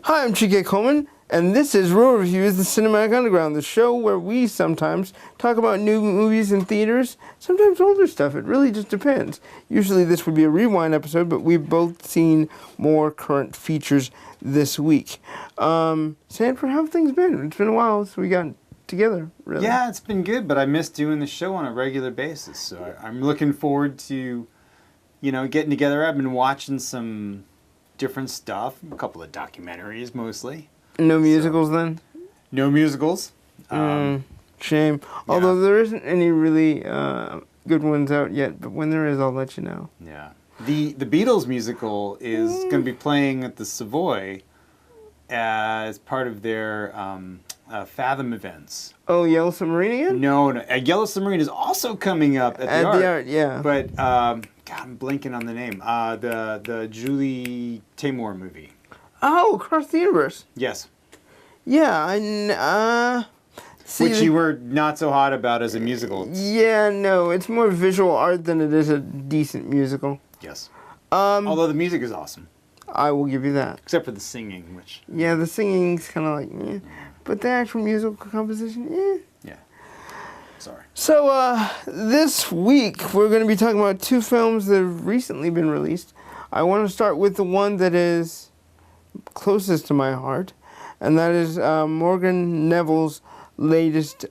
Hi, I'm Chike Coleman, and this is Row Reviews, the Cinematic Underground, the show where we sometimes talk about new movies in theaters, sometimes older stuff. It really just depends. Usually this would be a rewind episode, but we've both seen more current features this week. Sanford, how have things been? It's been a while since we got together, really. Yeah, it's been good, but I miss doing the show on a regular basis, so I'm looking forward to, getting together. I've been watching some different stuff, a couple of documentaries mostly. No musicals then? No musicals. Shame. Yeah. Although there isn't any really good ones out yet, but when there is, I'll let you know. Yeah. The Beatles musical is going to be playing at the Savoy as part of their Fathom events. Oh, Yellow Submarine again? No, Yellow Submarine is also coming up at the Art. Yeah. But God, I'm blanking on the name. The Julie Taymor movie. Oh, Across the Universe. Yes. Yeah, which you were not so hot about as a musical. Yeah, no, it's more visual art than it is a decent musical. Yes. Although the music is awesome. I will give you that. Except for the singing, which... Yeah, the singing's kind of like, eh. But the actual musical composition, eh. Yeah. Sorry. So, this week, we're going to be talking about two films that have recently been released. I want to start with the one that is closest to my heart, and that is Morgan Neville's latest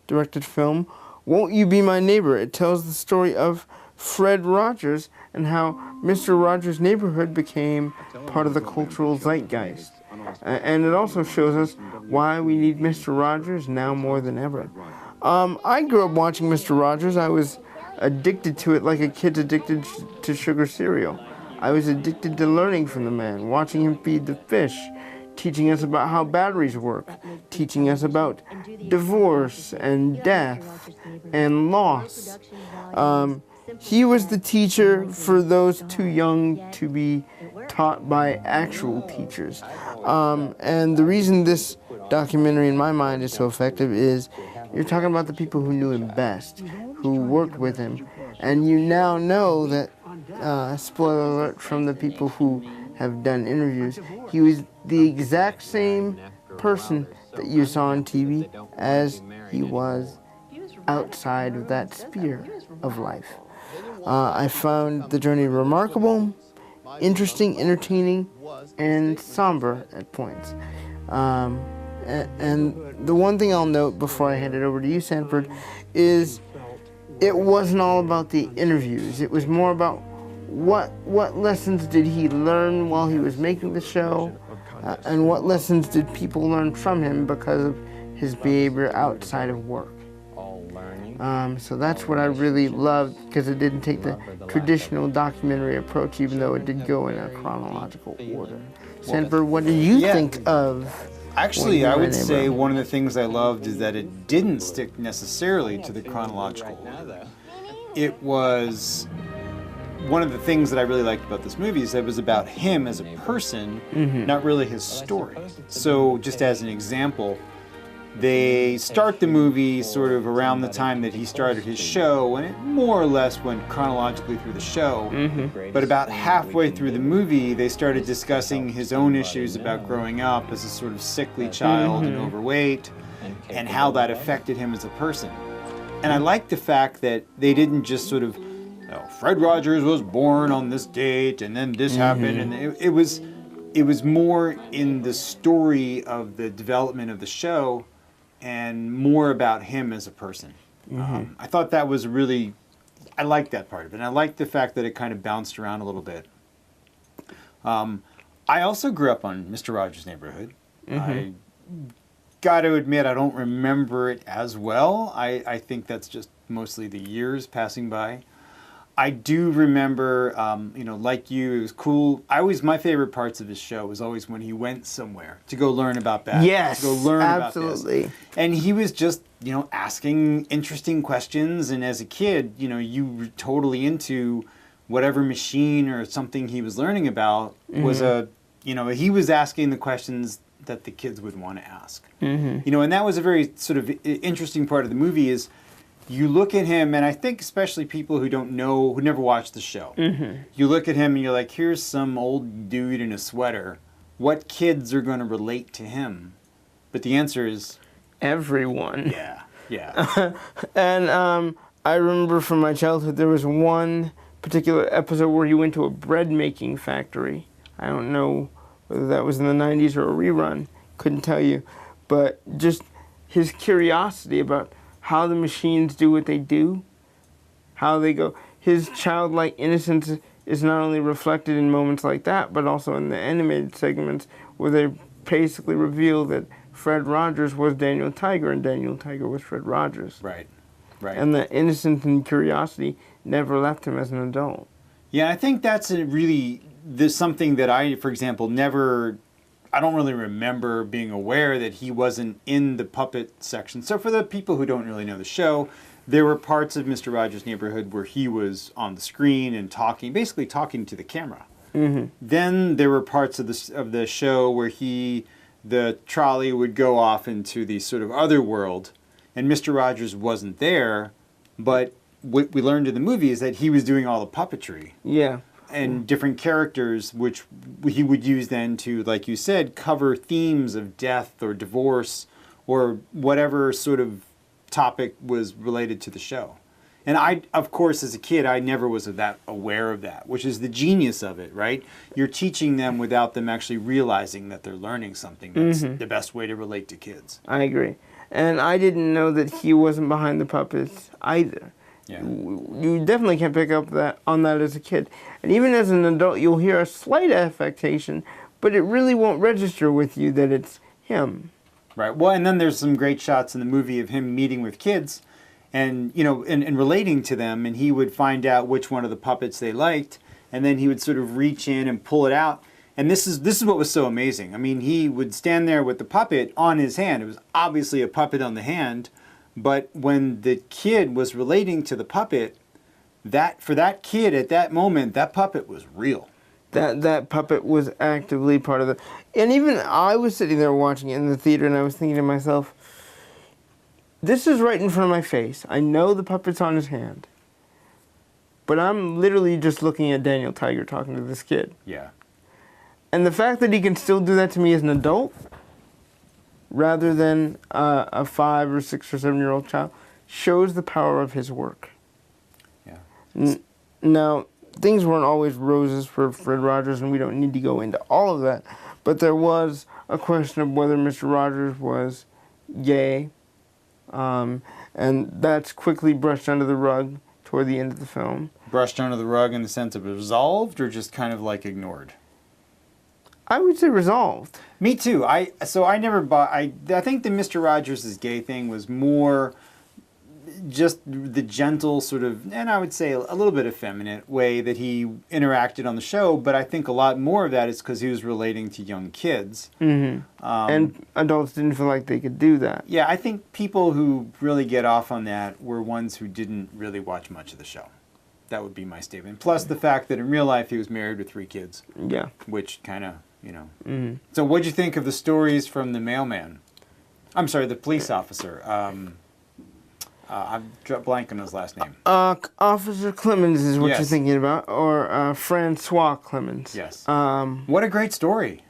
directed film, Won't You Be My Neighbor? It tells the story of Fred Rogers and how Mr. Rogers' neighborhood became part of the cultural zeitgeist. And it also shows us why we need Mr. Rogers now more than ever. I grew up watching Mr. Rogers. I was addicted to it like a kid's addicted to sugar cereal. I was addicted to learning from the man, watching him feed the fish, teaching us about how batteries work, teaching us about divorce and death and loss. He was the teacher for those too young to be taught by actual teachers. And the reason this documentary in my mind is so effective is you're talking about the people who knew him best, who worked with him, and you now know that, spoiler alert from the people who have done interviews, he was the exact same person that you saw on TV as he was outside of that sphere of life. I found the journey remarkable, interesting, entertaining, and somber at points. And the one thing I'll note before I hand it over to you, Sanford, is it wasn't all about the interviews. It was more about what lessons did he learn while he was making the show, and what lessons did people learn from him because of his behavior outside of work. So that's what I really loved, because it didn't take the traditional documentary approach, even though it did go in a chronological order. Sanford, what did you think of? Actually, I would say one of the things I loved is that it didn't stick necessarily to the chronological order. It was one of the things that I really liked about this movie is that it was about him as a person, not really his story. So just as an example, they start the movie sort of around the time that he started his show, and it more or less went chronologically through the show. But about halfway through the movie, they started discussing his own issues about growing up as a sort of sickly child and overweight, and how that affected him as a person. And I like the fact that they didn't just sort of, Fred Rogers was born on this date, and then this happened, and it was more in the story of the development of the show, and more about him as a person. I thought that was I liked that part of it. And I liked the fact that it kind of bounced around a little bit. I also grew up on Mr. Rogers' Neighborhood. I got to admit, I don't remember it as well. I think that's just mostly the years passing by. I do remember, like you, it was cool. My favorite parts of his show was always when he went somewhere to go learn about that. Yes, to go learn absolutely. About this. And he was just, asking interesting questions. And as a kid, you were totally into whatever machine or something he was learning about was he was asking the questions that the kids would want to ask. And that was a very sort of interesting part of the movie is you look at him, and I think especially people who don't know, who never watched the show, you look at him and you're like, here's some old dude in a sweater what kids are going to relate to him? But the answer is everyone. Yeah, yeah. And I remember from my childhood there was one particular episode where he went to a bread making factory. I don't know whether that was in the 90s or a rerun. Couldn't tell you. But just his curiosity about how the machines do what they do, how they go. His childlike innocence is not only reflected in moments like that, but also in the animated segments where they basically reveal that Fred Rogers was Daniel Tiger and Daniel Tiger was Fred Rogers. Right, right. And the innocence and curiosity never left him as an adult. Yeah, I think that's there's something that I, for example, I don't really remember being aware that he wasn't in the puppet section. So for the people who don't really know the show, there were parts of Mr. Rogers' Neighborhood where he was on the screen and basically talking to the camera. Mm-hmm. Then there were parts of the show where the trolley would go off into the sort of other world, and Mr. Rogers wasn't there, but what we learned in the movie is that he was doing all the puppetry. Yeah. And different characters, which he would use then to, like you said, cover themes of death or divorce or whatever sort of topic was related to the show. And I, of course, as a kid, I never was aware of that, which is the genius of it, right? You're teaching them without them actually realizing that they're learning something. That's the best way to relate to kids. I agree. And I didn't know that he wasn't behind the puppets either. Yeah. You definitely can't pick up on that as a kid. And even as an adult, you'll hear a slight affectation, but it really won't register with you that it's him. Right. Well, and then there's some great shots in the movie of him meeting with kids and, and relating to them, and he would find out which one of the puppets they liked, and then he would sort of reach in and pull it out. And this is what was so amazing. I mean, he would stand there with the puppet on his hand. It was obviously a puppet on the hand, but when the kid was relating to the puppet, for that kid at that moment, that puppet was real. That puppet was actively part of and even I was sitting there watching it in the theater, and I was thinking to myself, this is right in front of my face. I know the puppet's on his hand, but I'm literally just looking at Daniel Tiger talking to this kid. Yeah. And the fact that he can still do that to me as an adult, rather than a 5 or 6 or 7-year-old child, shows the power of his work. Yeah. Now, things weren't always roses for Fred Rogers, and we don't need to go into all of that, but there was a question of whether Mr. Rogers was gay, and that's quickly brushed under the rug toward the end of the film. Brushed under the rug in the sense of resolved, or just kind of like ignored? I would say resolved. Me too. I never bought. I think the Mr. Rogers' gay thing was more just the gentle sort of, and I would say a little bit effeminate way that he interacted on the show. But I think a lot more of that is because he was relating to young kids. Mm-hmm. And adults didn't feel like they could do that. Yeah, I think people who really get off on that were ones who didn't really watch much of the show. That would be my statement. Plus the fact that in real life he was married with 3 kids. Yeah. Which kind of, Mm-hmm. So what'd you think of the stories from the mailman? I'm sorry, the police officer. I'm blanking on his last name. Officer Clemens is what Yes. you're thinking about, or Francois Clemens. Yes. What a great story,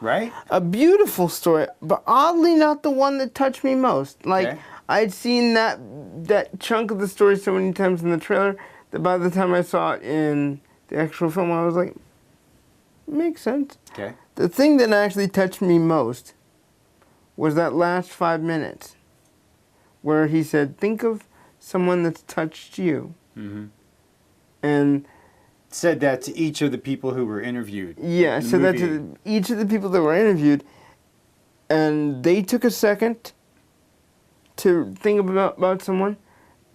right? A beautiful story, but oddly not the one that touched me most. Like, Okay. I'd seen that chunk of the story so many times in the trailer that by the time I saw it in the actual film, I was like, makes sense. Okay. The thing that actually touched me most was that last 5 minutes where he said, think of someone that's touched you. Mm-hmm. And said that to each of the people who were interviewed. Yeah, said that to each of the people that were interviewed, and they took a second to think about someone,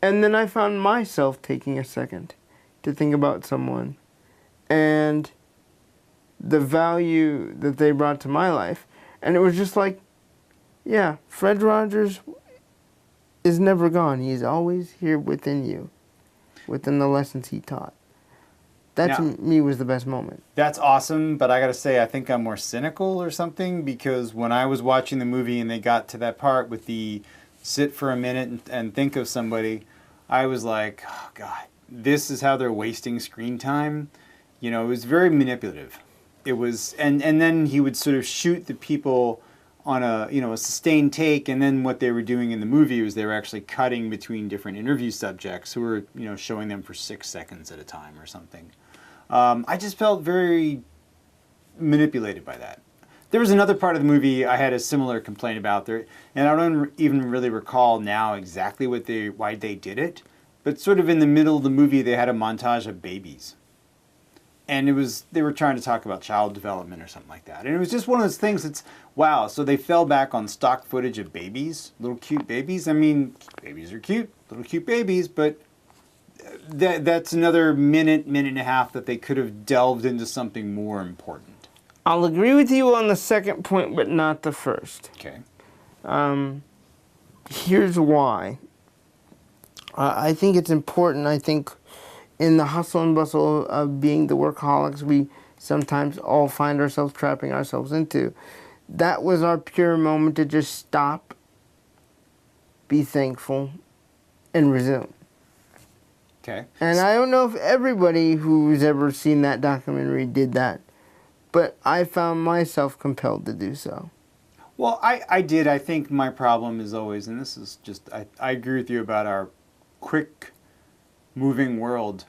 and then I found myself taking a second to think about someone, and the value that they brought to my life. And it was just like, yeah, Fred Rogers is never gone. He's always here within you, within the lessons he taught. That to me was the best moment. That's awesome, but I gotta say, I think I'm more cynical or something, because when I was watching the movie and they got to that part with the sit for a minute and think of somebody, I was like, oh God, this is how they're wasting screen time. It was very manipulative. It was, and then he would sort of shoot the people on a sustained take, and then what they were doing in the movie was they were actually cutting between different interview subjects who were showing them for 6 seconds at a time or something. I just felt very manipulated by that. There was another part of the movie I had a similar complaint about there, and I don't even really recall now exactly why they did it, but sort of in the middle of the movie they had a montage of babies. And they were trying to talk about child development or something like that. And it was just one of those things that's, wow, so they fell back on stock footage of babies, little cute babies. I mean, babies are cute, little cute babies, but that's another minute and a half that they could have delved into something more important. I'll agree with you on the second point, but not the first. Okay. Here's why. I think it's important. I think in the hustle and bustle of being the workaholics we sometimes all find ourselves trapping ourselves into, that was our pure moment to just stop, be thankful, and resume. Okay. And I don't know if everybody who's ever seen that documentary did that, but I found myself compelled to do so. Well, I did. I think my problem is always, and this is just, I agree with you about our quick moving world.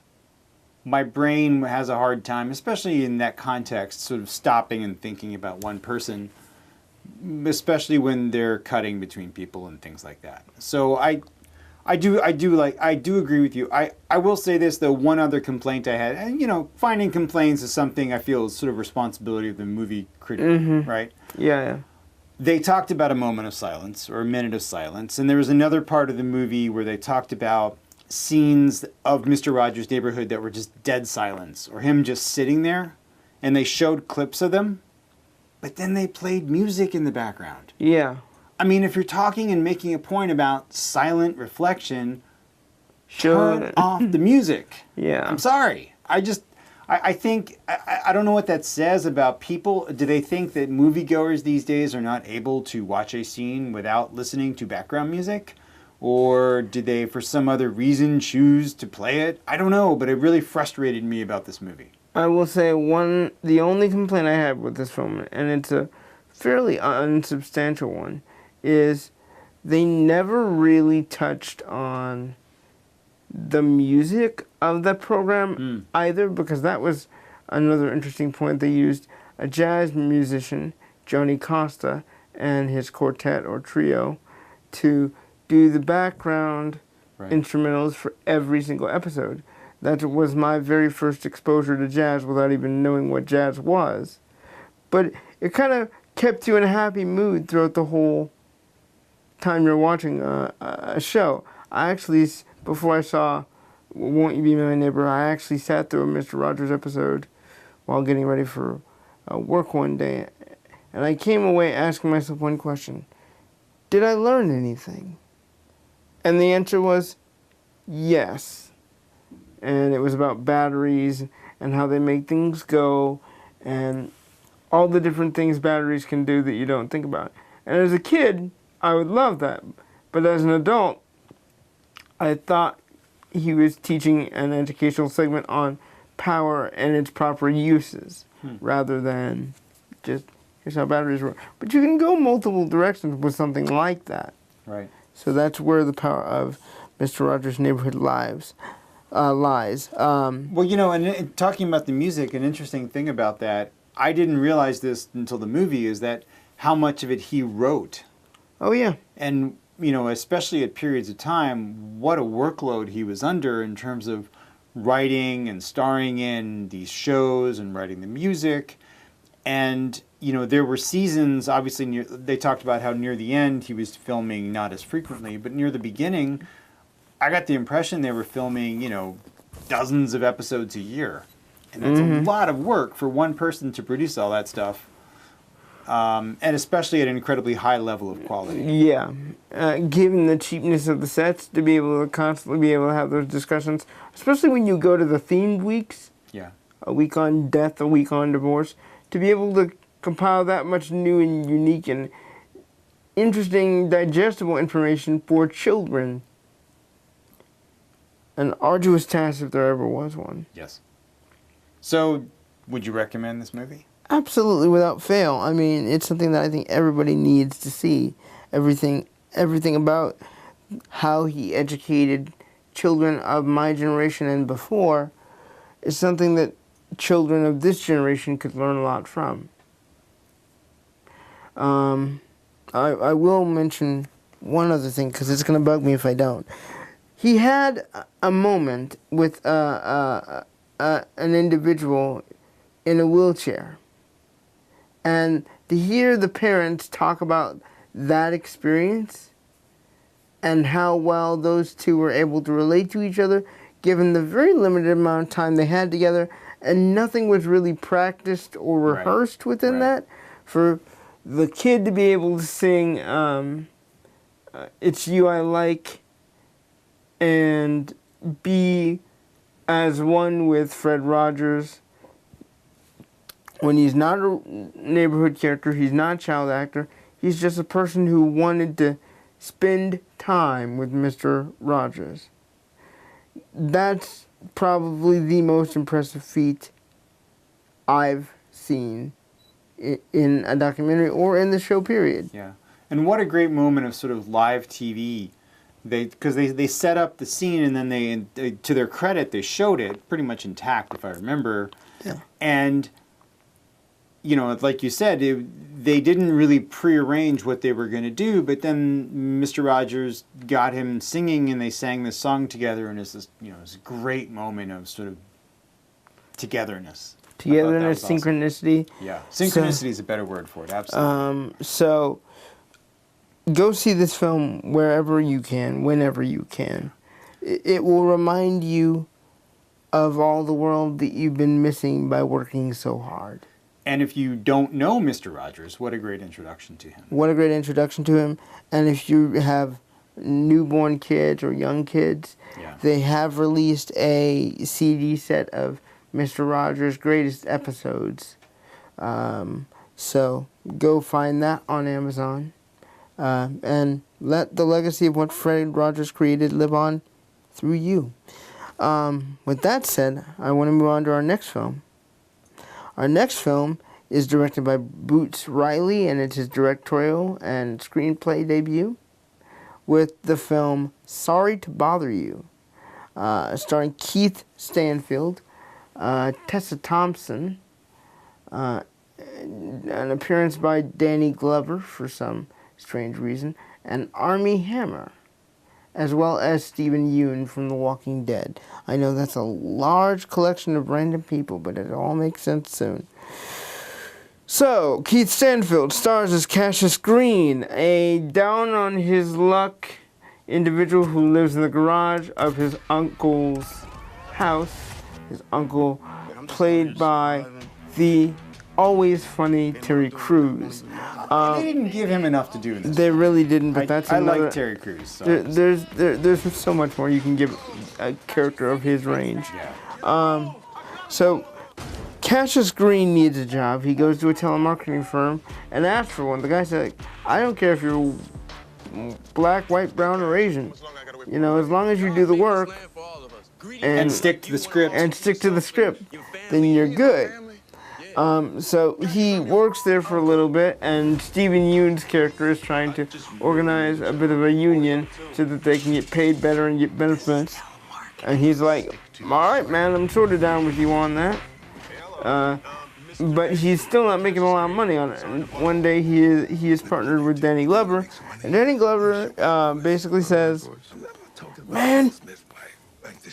My brain has a hard time, especially in that context, sort of stopping and thinking about one person, especially when they're cutting between people and things like that. So I do agree with you. I will say this though, one other complaint I had, and finding complaints is something I feel is sort of responsibility of the movie critic, right? Yeah. They talked about a moment of silence or a minute of silence, and there was another part of the movie where they talked about scenes of Mr. Rogers' Neighborhood that were just dead silence, or him just sitting there, and they showed clips of them, but then they played music in the background. Yeah. I mean, if you're talking and making a point about silent reflection, turn off the music. Yeah. I'm sorry. I think, I don't know what that says about people. Do they think that moviegoers these days are not able to watch a scene without listening to background music? Or did they, for some other reason, choose to play it? I don't know, but it really frustrated me about this movie. I will say the only complaint I have with this film, and it's a fairly unsubstantial one, is they never really touched on the music of the program either, because that was another interesting point. They used a jazz musician, Johnny Costa, and his quartet or trio to do the background instrumentals for every single episode. That was my very first exposure to jazz without even knowing what jazz was. But it kind of kept you in a happy mood throughout the whole time you're watching a show. I actually, before I saw Won't You Be My Neighbor, I actually sat through a Mr. Rogers episode while getting ready for work one day. And I came away asking myself one question. Did I learn anything? And the answer was yes. And it was about batteries and how they make things go and all the different things batteries can do that you don't think about. And as a kid, I would love that. But as an adult, I thought he was teaching an educational segment on power and its proper uses rather than just here's how batteries work. But you can go multiple directions with something like that. Right. So that's where the power of Mr. Rogers' Neighborhood lies. Well, and talking about the music, an interesting thing about that, I didn't realize this until the movie, is that how much of it he wrote. Oh, yeah. And, especially at periods of time, what a workload he was under in terms of writing and starring in these shows and writing the music. And, there were seasons, obviously, they talked about how near the end he was filming not as frequently, but near the beginning, I got the impression they were filming, dozens of episodes a year. And that's a lot of work for one person to produce all that stuff. And especially at an incredibly high level of quality. Yeah. Given the cheapness of the sets, to be able to constantly be able to have those discussions, especially when you go to the themed weeks. Yeah. A week on death, a week on divorce. To be able to compile that much new and unique and interesting, digestible information for children. An arduous task if there ever was one. Yes. So, would you recommend this movie? Absolutely, without fail. I mean, it's something that I think everybody needs to see. Everything about how he educated children of my generation and before is something that children of this generation could learn a lot from. I will mention one other thing because it's going to bug me if I don't. He had a moment with an individual in a wheelchair. And to hear the parents talk about that experience and how well those two were able to relate to each other, given the very limited amount of time they had together, and nothing was really practiced or rehearsed within that, for the kid to be able to sing It's You I Like and be as one with Fred Rogers when he's not a neighborhood character, he's not a child actor, he's just a person who wanted to spend time with Mr. Rogers. That's probably the most impressive feat I've seen in a documentary or in the show period. Yeah. And what a great moment of sort of live TV. Because they set up the scene and then they, to their credit, they showed it pretty much intact, if I remember. Yeah. And, you know, like you said, they didn't really prearrange what they were going to do, but then Mr. Rogers got him singing and they sang this song together, and it's this, you know, this great moment of sort of togetherness. Togetherness, synchronicity. Awesome. Yeah, synchronicity is a better word for it, absolutely. So go see this film wherever you can, whenever you can. It will remind you of all the world that you've been missing by working so hard. And if you don't know Mr. Rogers, what a great introduction to him. What a great introduction to him. And if you have newborn kids or young kids, they have released a CD set of Mr. Rogers' greatest episodes. So go find that on Amazon. And let the legacy of what Fred Rogers created live on through you. With that said, I want to move on to our next film. Our next film is directed by Boots Riley, and it's his directorial and screenplay debut with the film Sorry to Bother You, starring Keith Stanfield, Tessa Thompson, an appearance by Danny Glover for some strange reason, and Armie Hammer, as well as Stephen Yeun from The Walking Dead. I know that's a large collection of random people, but it all makes sense soon. So, Keith Stanfield stars as Cassius Green, a down-on-his-luck individual who lives in the garage of his uncle's house. His uncle, played by the always funny Terry Crews. They didn't give him enough to do in this. They really didn't, but that's another... I like Terry Crews. So there's so much more you can give a character of his range. Yeah. So, Cassius Green needs a job. He goes to a telemarketing firm and asks for one. The guy said, I don't care if you're black, white, brown, or Asian. You know, as long as you do the work and stick to the script. Then you're good. So he works there for a little bit, and Stephen Yeun's character is trying to organize a bit of a union so that they can get paid better and get benefits. And he's like, all right, man, I'm sort of down with you on that. But he's still not making a lot of money on it. And one day he is partnered with Danny Glover, and Danny Glover basically says, man,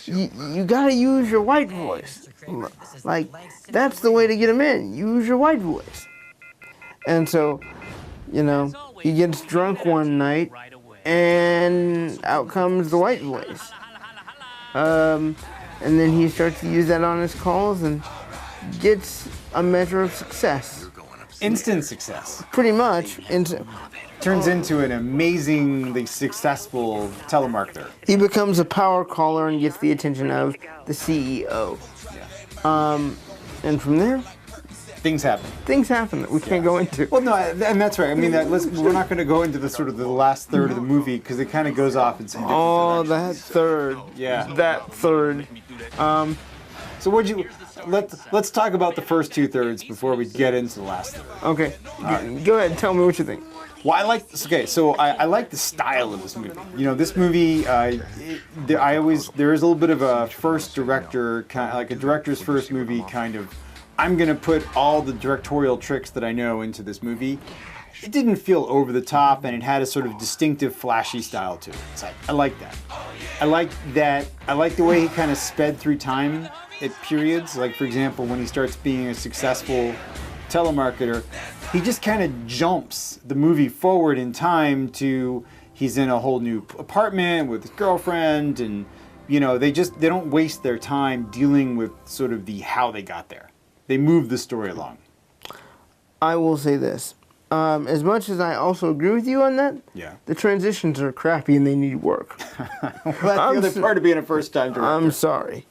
you gotta use your white voice. Like, that's the way to get him in. Use your white voice. And so, you know, he gets drunk one night, and out comes the white voice. And then he starts to use that on his calls and gets a measure of success. Instant success. Pretty much. Turns into an amazingly successful telemarketer. He becomes a power caller and gets the attention of the CEO. And from there, things happen. Things happen that we can't go into. Well, no, and that's right. I mean, we're not going to go into the sort of the last third of the movie because it kind of goes off in some different directions. That third. Yeah. That third. So let's talk about the first 2/3 before we get into the last third. Okay, go ahead. Tell me what you think. Well, I like the style of this movie. You know, this movie, there is a little bit of a first director, kind of like a director's first movie kind of. I'm gonna put all the directorial tricks that I know into this movie. It didn't feel over the top, and it had a sort of distinctive, flashy style to it. So I like that. I like that. I like the way he kind of sped through time at periods. Like, for example, when he starts being a successful telemarketer, he just kind of jumps the movie forward in time to he's in a whole new apartment with his girlfriend, and you know, they don't waste their time dealing with sort of the how they got there. They move the story along. I will say this. As much as I also agree with you on that, yeah, the transitions are crappy and they need work. Well, that's the other part of being a first-time director. I'm sorry.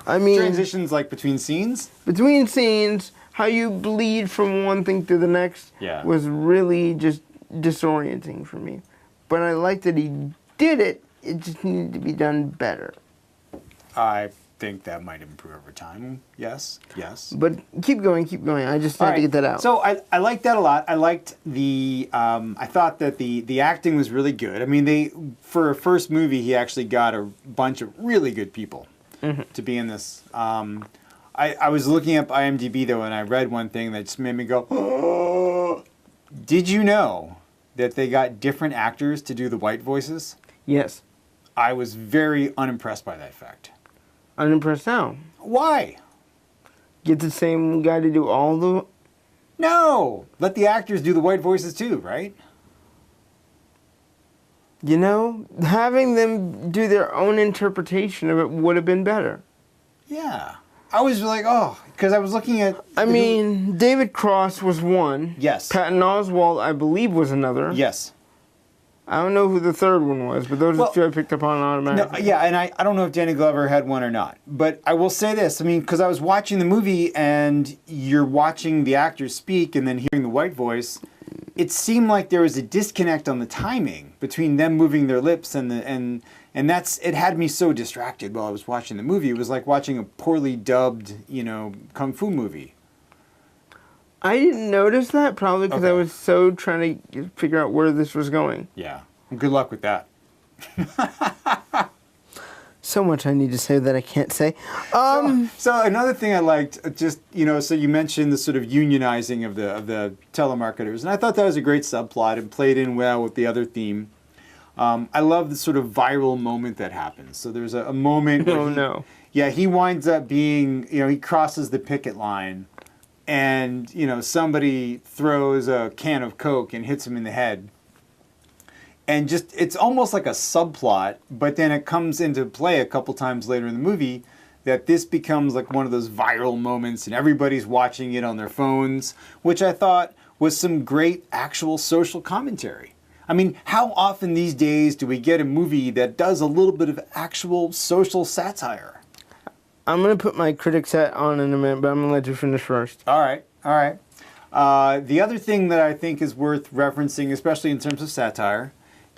I mean, transitions like between scenes? Between scenes, how you bleed from one thing to the next was really just disorienting for me. But I like that he did it. It just needed to be done better. I think that might improve over time. Yes. But keep going. I just had to get that out. So I liked that a lot. I liked the. I thought that the acting was really good. I mean, for a first movie, he actually got a bunch of really good people to be in this. I was looking up IMDb though, and I read one thing that just made me go, "Oh!" Did you know that they got different actors to do the white voices? Yes. I was very unimpressed by that fact. Unimpressed how? Why? Get the same guy to do all the... No! Let the actors do the white voices too, right? You know, having them do their own interpretation of it would have been better. Yeah. I was like, oh, because I was looking at... I mean, David Cross was one. Yes. Patton Oswalt, I believe, was another. Yes. I don't know who the third one was, but those are the two I picked up on automatically. No, yeah, and I don't know if Danny Glover had one or not. But I will say this, I mean, because I was watching the movie and you're watching the actors speak and then hearing the white voice, it seemed like there was a disconnect on the timing between them moving their lips and that's, it had me so distracted while I was watching the movie. It was like watching a poorly dubbed, kung fu movie. I didn't notice that, probably because I was so trying to figure out where this was going. Yeah. Good luck with that. So much I need to say that I can't say. So another thing I liked, just, so you mentioned the sort of unionizing of the telemarketers, and I thought that was a great subplot and played in well with the other theme. I love the sort of viral moment that happens. So there's a moment where he winds up being, he crosses the picket line, and somebody throws a can of Coke and hits him in the head, and just it's almost like a subplot, but then it comes into play a couple times later in the movie that this becomes like one of those viral moments and everybody's watching it on their phones, which I thought was some great actual social commentary. I mean, how often these days do we get a movie that does a little bit of actual social satire? I'm going to put my critic's hat on in a minute, but I'm going to let you finish first. All right. The other thing that I think is worth referencing, especially in terms of satire,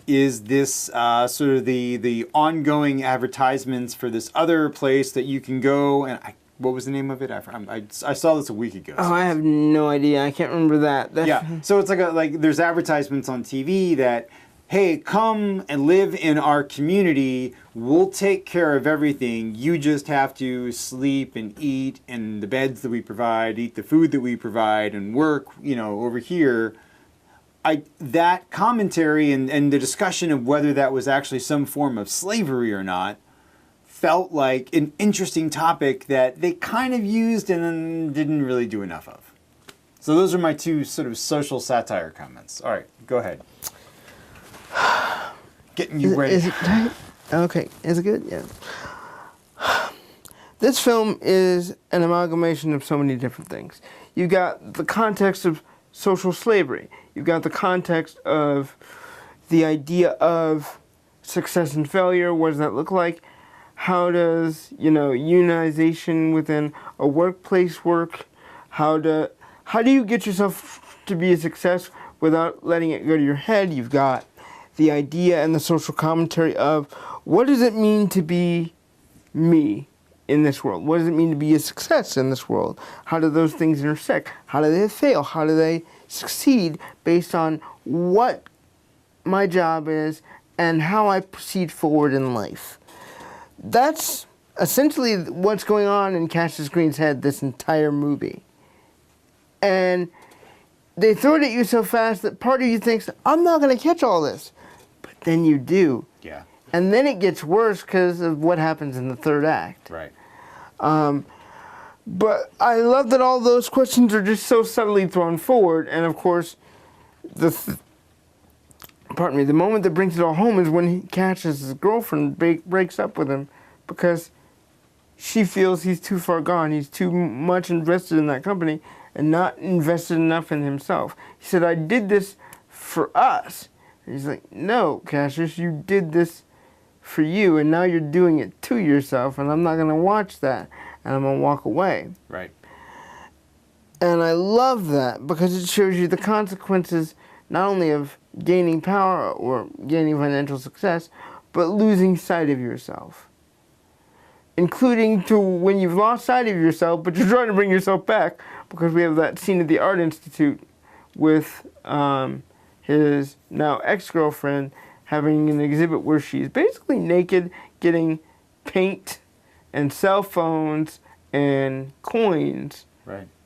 is this sort of the ongoing advertisements for this other place that you can go, and what was the name of it? I saw this a week ago. Oh, I have no idea. I can't remember that. Yeah, so it's like there's advertisements on TV that, hey, come and live in our community. We'll take care of everything. You just have to sleep and eat in the beds that we provide, eat the food that we provide, and work, over here. That commentary and the discussion of whether that was actually some form of slavery or not felt like an interesting topic that they kind of used and then didn't really do enough of. So those are my two sort of social satire comments. All right, go ahead. Getting you ready. Is it tight? Okay, is it good? Yeah. This film is an amalgamation of so many different things. You got the context of social slavery. You've got the context of the idea of success and failure. What does that look like? How does, unionization within a workplace work? How do you get yourself to be a success without letting it go to your head? You've got the idea and the social commentary of what does it mean to be me in this world? What does it mean to be a success in this world? How do those things intersect? How do they fail? How do they succeed based on what my job is and how I proceed forward in life? That's essentially what's going on in Cassius Green's head this entire movie. And they throw it at you so fast that part of you thinks, I'm not going to catch all this. But then you do. Yeah. And then it gets worse because of what happens in the third act. Right. But I love that all those questions are just so subtly thrown forward. And of course, the moment that brings it all home is when he catches his girlfriend breaks up with him because she feels he's too far gone. He's too much invested in that company and not invested enough in himself. He said, I did this for us. And he's like, no, Cassius, you did this for you, and now you're doing it to yourself, and I'm not going to watch that, and I'm going to walk away. Right. And I love that because it shows you the consequences not only of gaining power or gaining financial success, but losing sight of yourself. Including to when you've lost sight of yourself, but you're trying to bring yourself back, because we have that scene at the Art Institute with his now ex-girlfriend having an exhibit where she's basically naked, getting paint and cell phones and coins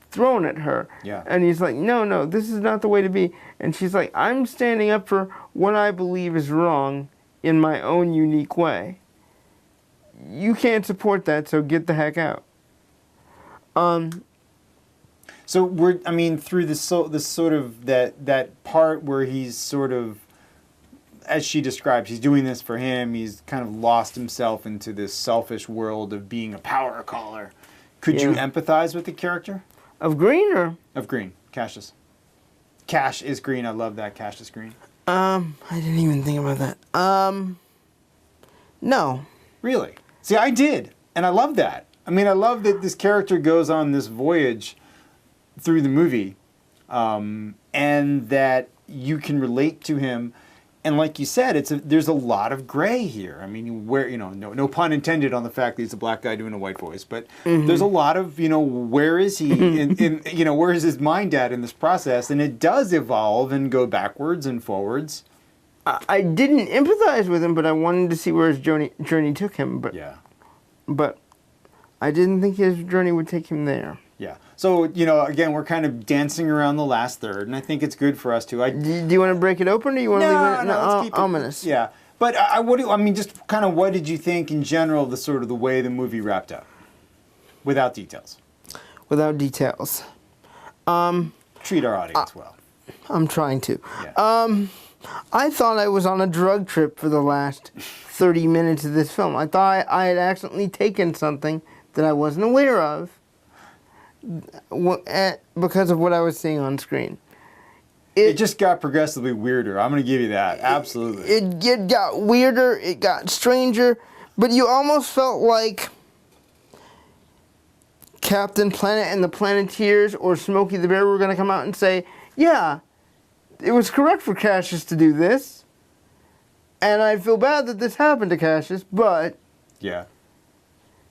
thrown at her. Yeah. And he's like, no, this is not the way to be. And she's like, I'm standing up for what I believe is wrong in my own unique way. You can't support that, so get the heck out. So through this sort of that part where he's sort of, as she describes, he's doing this for him. He's kind of lost himself into this selfish world of being a power caller. Could you empathize with the character? Of Green or? Of Green, Cassius. Cash is Green. I love that. Cash is Green. I didn't even think about that. No. Really? See, I did, and I love that. I mean, I love that this character goes on this voyage through the movie, and that you can relate to him. And like you said, there's a lot of gray here. I mean, no pun intended on the fact that he's a black guy doing a white voice, but there's a lot of, where is he where is his mind at in this process? And it does evolve and go backwards and forwards. I didn't empathize with him, but I wanted to see where his journey took him. But I didn't think his journey would take him there. Yeah. So, again, we're kind of dancing around the last third, and I think it's good for us to. Do you want to break it open, or do you want to leave it let's keep ominous? Yeah. But just kind of what did you think in general of the way the movie wrapped up? Without details. Without details. Treat our audience well. I'm trying to. Yeah. I thought I was on a drug trip for the last 30 minutes of this film. I thought I had accidentally taken something that I wasn't aware of because of what I was seeing on screen. It just got progressively weirder. I'm going to give you that. Absolutely. It got weirder. It got stranger. But you almost felt like Captain Planet and the Planeteers or Smokey the Bear were going to come out and say, yeah, it was correct for Cassius to do this. And I feel bad that this happened to Cassius, but yeah,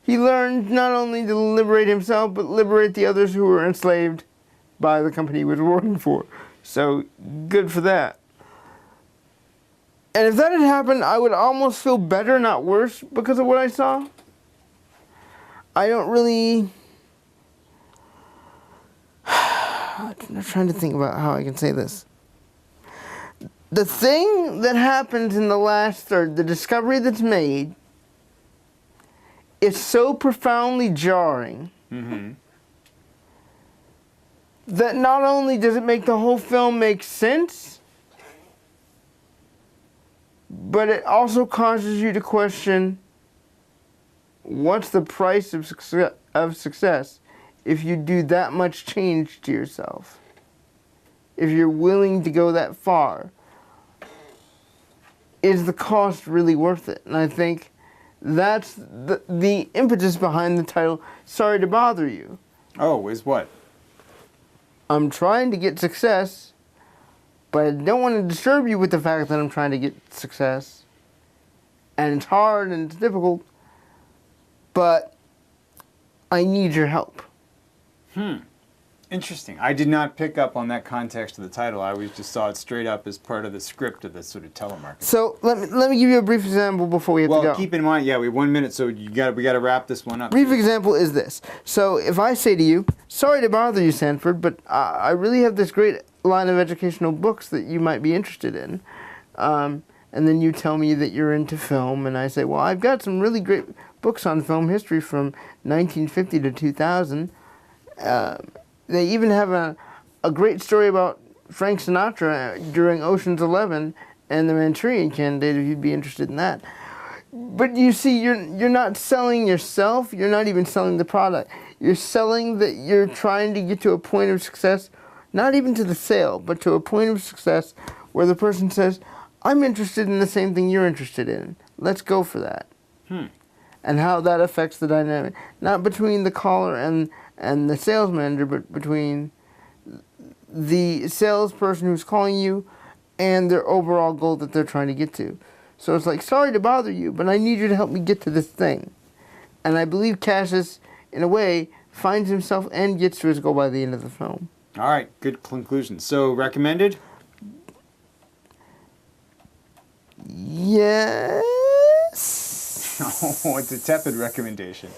he learned not only to liberate himself, but liberate the others who were enslaved by the company he was working for. So, good for that. And if that had happened, I would almost feel better, not worse, because of what I saw. I don't really... I'm trying to think about how I can say this. The thing that happens in the last third, the discovery that's made, is so profoundly jarring that not only does it make the whole film make sense, but it also causes you to question what's the price of success if you do that much change to yourself, if you're willing to go that far. Is the cost really worth it? And I think that's the impetus behind the title, Sorry to Bother You. Oh, is what? I'm trying to get success, but I don't want to disturb you with the fact that I'm trying to get success. And it's hard and it's difficult, but I need your help. Interesting. I did not pick up on that context of the title. I always just saw it straight up as part of the script of the sort of telemarketing. So let me give you a brief example before we have to go. Well, keep in mind, we have 1 minute, so we got to wrap this one up. Brief example is this. So if I say to you, sorry to bother you, Sanford, but I really have this great line of educational books that you might be interested in. And then you tell me that you're into film, and I say, well, I've got some really great books on film history from 1950 to 2000. They even have a great story about Frank Sinatra during Ocean's 11 and the Manchurian Candidate, if you'd be interested in that. But you see, you're not selling yourself. You're not even selling the product. You're selling that you're trying to get to a point of success, not even to the sale, but to a point of success where the person says, I'm interested in the same thing you're interested in. Let's go for that. And how that affects the dynamic, not between the caller and the sales manager, but between the salesperson who's calling you and their overall goal that they're trying to get to. So it's like, sorry to bother you, but I need you to help me get to this thing. And I believe Cassius, in a way, finds himself and gets to his goal by the end of the film. All right, good conclusion. So, recommended? Yes. Oh, it's a tepid recommendation.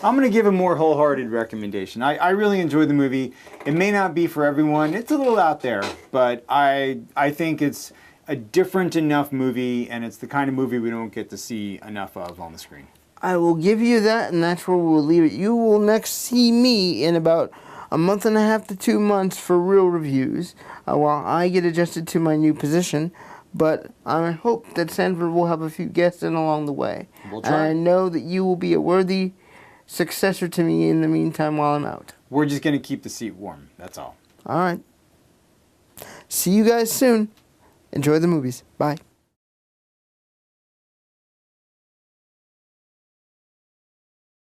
I'm going to give a more wholehearted recommendation. I really enjoyed the movie. It may not be for everyone. It's a little out there, but I think it's a different enough movie, and it's the kind of movie we don't get to see enough of on the screen. I will give you that, and that's where we'll leave it. You will next see me in about a month and a half to 2 months for real reviews, while I get adjusted to my new position. But I hope that Sanford will have a few guests in along the way. We'll try. And I know that you will be a worthy successor to me in the meantime while I'm out. We're just going to keep the seat warm. That's all. All right. See you guys soon. Enjoy the movies. Bye.